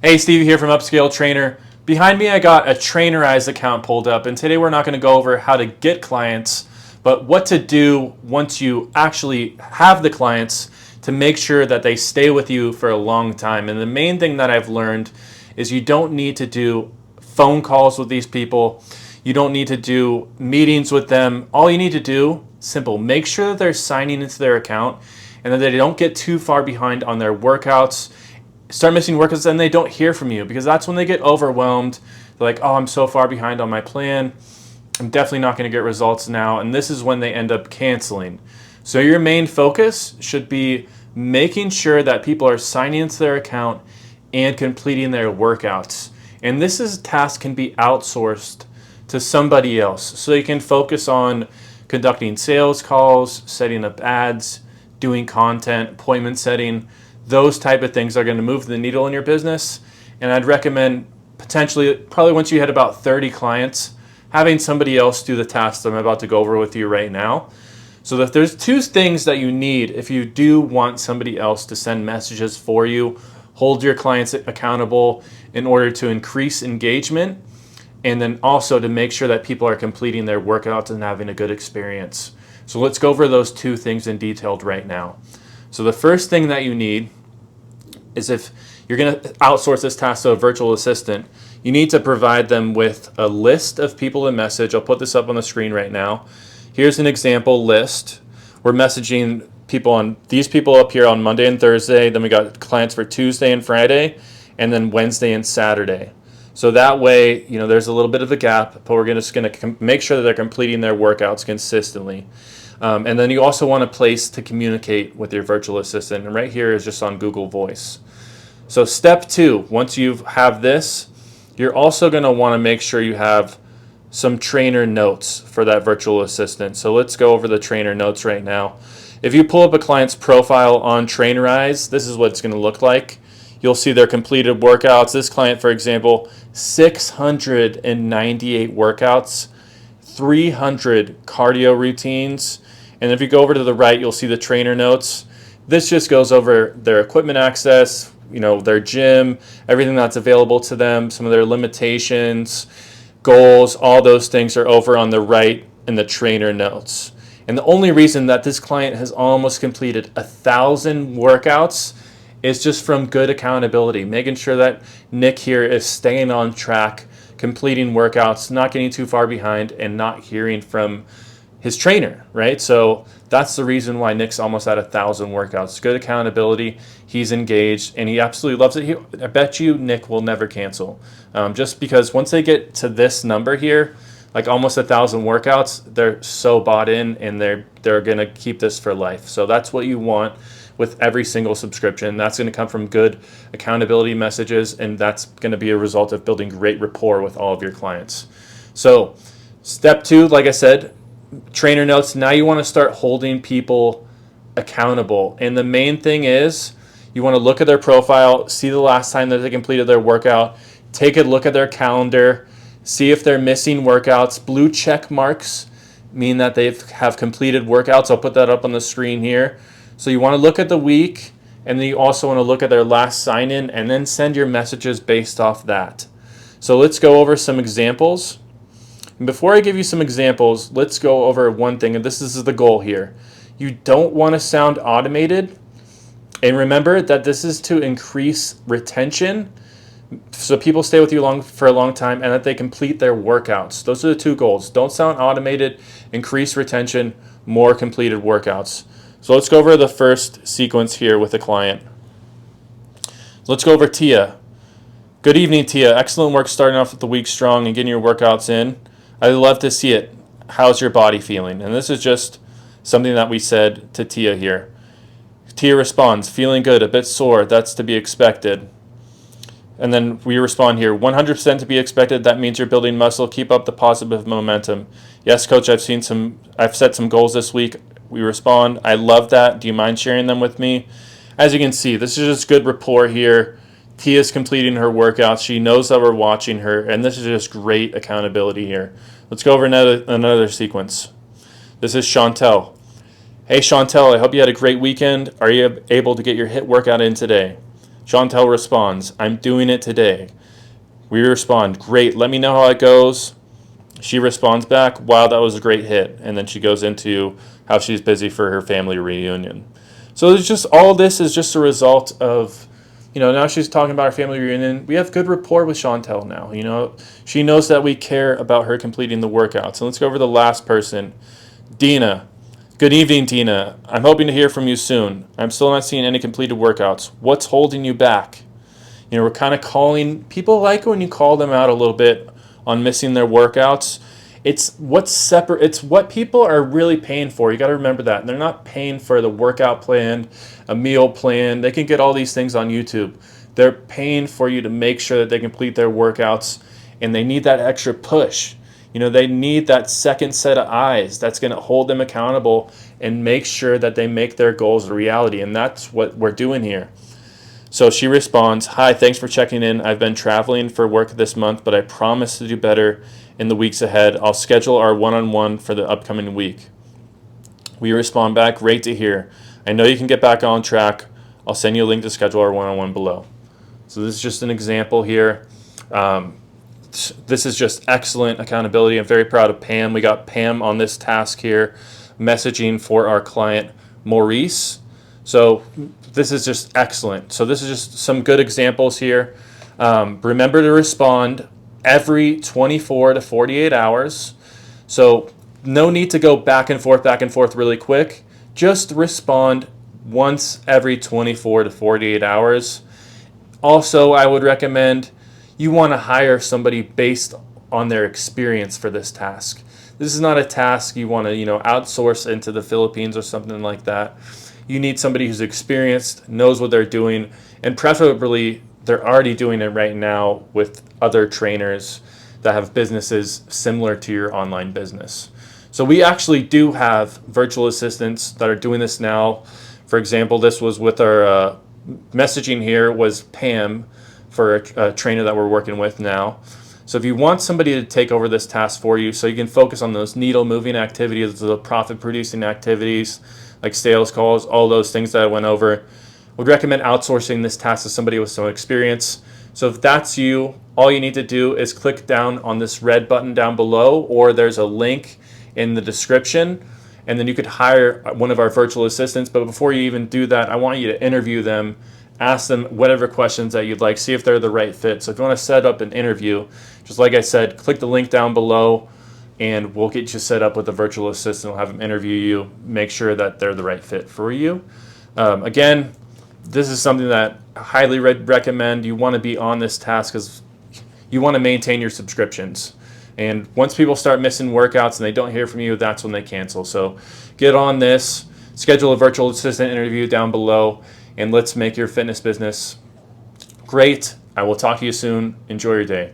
Hey, Steve here from Upscale Trainer. Behind me, I got a Trainerize account pulled up, and today we're not going to go over how to get clients, but what to do once you actually have the clients to make sure that they stay with you for a long time. And the main thing that I've learned is you don't need to do phone calls with these people. You don't need to do meetings with them. All you need to do, simple, make sure that they're signing into their account and that they don't get too far behind on their workouts. Start missing workouts and they don't hear from you, because that's when they get overwhelmed. They're like, oh, I'm so far behind on my plan. I'm definitely not going to get results now. And this is when they end up canceling. So your main focus should be making sure that people are signing into their account and completing their workouts. And task can be outsourced to somebody else. So you can focus on conducting sales calls, setting up ads, doing content, appointment setting. Those type of things are going to move the needle in your business. And I'd recommend probably once you hit about 30 clients, having somebody else do the tasks I'm about to go over with you right now. So that there's two things that you need if you do want somebody else to send messages for you, hold your clients accountable in order to increase engagement, and then also to make sure that people are completing their workouts and having a good experience. So let's go over those two things in detail right now. So the first thing that you need is, if you're going to outsource this task to a virtual assistant, you need to provide them with a list of people to message. I'll put this up on the screen right now. Here's an example list. We're messaging these people up here on Monday and Thursday. Then we got clients for Tuesday and Friday, and then Wednesday and Saturday. So that way, there's a little bit of a gap, but we're just going to make sure that they're completing their workouts consistently. And then you also want a place to communicate with your virtual assistant. And right here is just on Google Voice. So step 2, once you have this, you're also going to want to make sure you have some trainer notes for that virtual assistant. So let's go over the trainer notes right now. If you pull up a client's profile on Trainerize, this is what it's going to look like. You'll see their completed workouts. This client, for example, 698 workouts, 300 cardio routines. And if you go over to the right, you'll see the trainer notes. This just goes over their equipment access, their gym, everything that's available to them, some of their limitations, goals, all those things are over on the right in the trainer notes. And the only reason that this client has almost completed 1,000 workouts is just from good accountability, making sure that Nick here is staying on track, completing workouts, not getting too far behind, and not hearing from his trainer, right? So that's the reason why Nick's almost at 1,000 workouts. Good accountability, he's engaged, and he absolutely loves it. I bet you Nick will never cancel. Just because once they get to this number here, like almost 1,000 workouts, they're so bought in, and they're going to keep this for life. So that's what you want with every single subscription. That's going to come from good accountability messages, and that's going to be a result of building great rapport with all of your clients. So step 2, like I said, trainer notes. Now you want to start holding people accountable. And the main thing is you want to look at their profile, see the last time that they completed their workout, take a look at their calendar, see if they're missing workouts. Blue check marks mean that they have completed workouts. I'll put that up on the screen here. So you want to look at the week, and then you also want to look at their last sign-in, and then send your messages based off that. So let's go over some examples. And before I give you some examples, let's go over one thing, and this is the goal here. You don't want to sound automated, and remember that this is to increase retention, so people stay with you for a long time, and that they complete their workouts. Those are the two goals. Don't sound automated, increase retention, more completed workouts. So let's go over the first sequence here with the client. Let's go over Tia. Good evening, Tia. Excellent work starting off the week strong and getting your workouts in. I love to see it. How's your body feeling? And this is just something that we said to Tia here. Tia responds, feeling good, a bit sore. That's to be expected. And then we respond here, 100% to be expected. That means you're building muscle. Keep up the positive momentum. Yes, coach, I've set some goals this week. We respond, I love that. Do you mind sharing them with me? As you can see, this is just good rapport here. Tia's completing her workouts. She knows that we're watching her, and this is just great accountability here. Let's go over another sequence. This is Chantel. Hey, Chantel, I hope you had a great weekend. Are you able to get your HIIT workout in today? Chantel responds, I'm doing it today. We respond, great, let me know how it goes. She responds back, wow, that was a great hit. And then she goes into how she's busy for her family reunion. So it's just, all this is just a result of, now she's talking about our family reunion. We have good rapport with Chantel now. She knows that we care about her completing the workouts. And let's go over the last person, Dina. Good evening, Dina. I'm hoping to hear from you soon. I'm still not seeing any completed workouts. What's holding you back? We're kind of calling, people like when you call them out a little bit on missing their workouts. It's what people are really paying for. You got to remember that. They're not paying for the workout plan, a meal plan. They can get all these things on YouTube. They're paying for you to make sure that they complete their workouts, and they need that extra push. They need that second set of eyes that's going to hold them accountable and make sure that they make their goals a reality. And that's what we're doing here. So she responds, hi, thanks for checking in. I've been traveling for work this month, but I promise to do better in the weeks ahead. I'll schedule our one-on-one for the upcoming week. We respond back, great to hear. I know you can get back on track. I'll send you a link to schedule our one-on-one below. So this is just an example here. This is just excellent accountability. I'm very proud of Pam. We got Pam on this task here, messaging for our client, Maurice. So this is just excellent. So this is just some good examples here. Remember to respond every 24 to 48 hours. So no need to go back and forth really quick. Just respond once every 24 to 48 hours. Also, I would recommend you want to hire somebody based on their experience for this task. This is not a task you want to, outsource into the Philippines or something like that. You need somebody who's experienced, knows what they're doing, and preferably they're already doing it right now with other trainers that have businesses similar to your online business. So we actually do have virtual assistants that are doing this now. For example, this was with our messaging here was Pam for a trainer that we're working with now. So if you want somebody to take over this task for you so you can focus on those needle moving activities, the profit producing activities like sales calls, all those things that I went over, would recommend outsourcing this task to somebody with some experience. So if that's you, all you need to do is click down on this red button down below, or there's a link in the description, and then you could hire one of our virtual assistants. But before you even do that, I want you to interview them, ask them whatever questions that you'd like, see if they're the right fit. So if you want to set up an interview, just like I said, click the link down below and we'll get you set up with a virtual assistant. We'll have them interview you, make sure that they're the right fit for you. Again, this is something that I highly recommend. You want to be on this task because you want to maintain your subscriptions. And once people start missing workouts and they don't hear from you, that's when they cancel. So get on this, schedule a virtual assistant interview down below, and let's make your fitness business great. I will talk to you soon. Enjoy your day.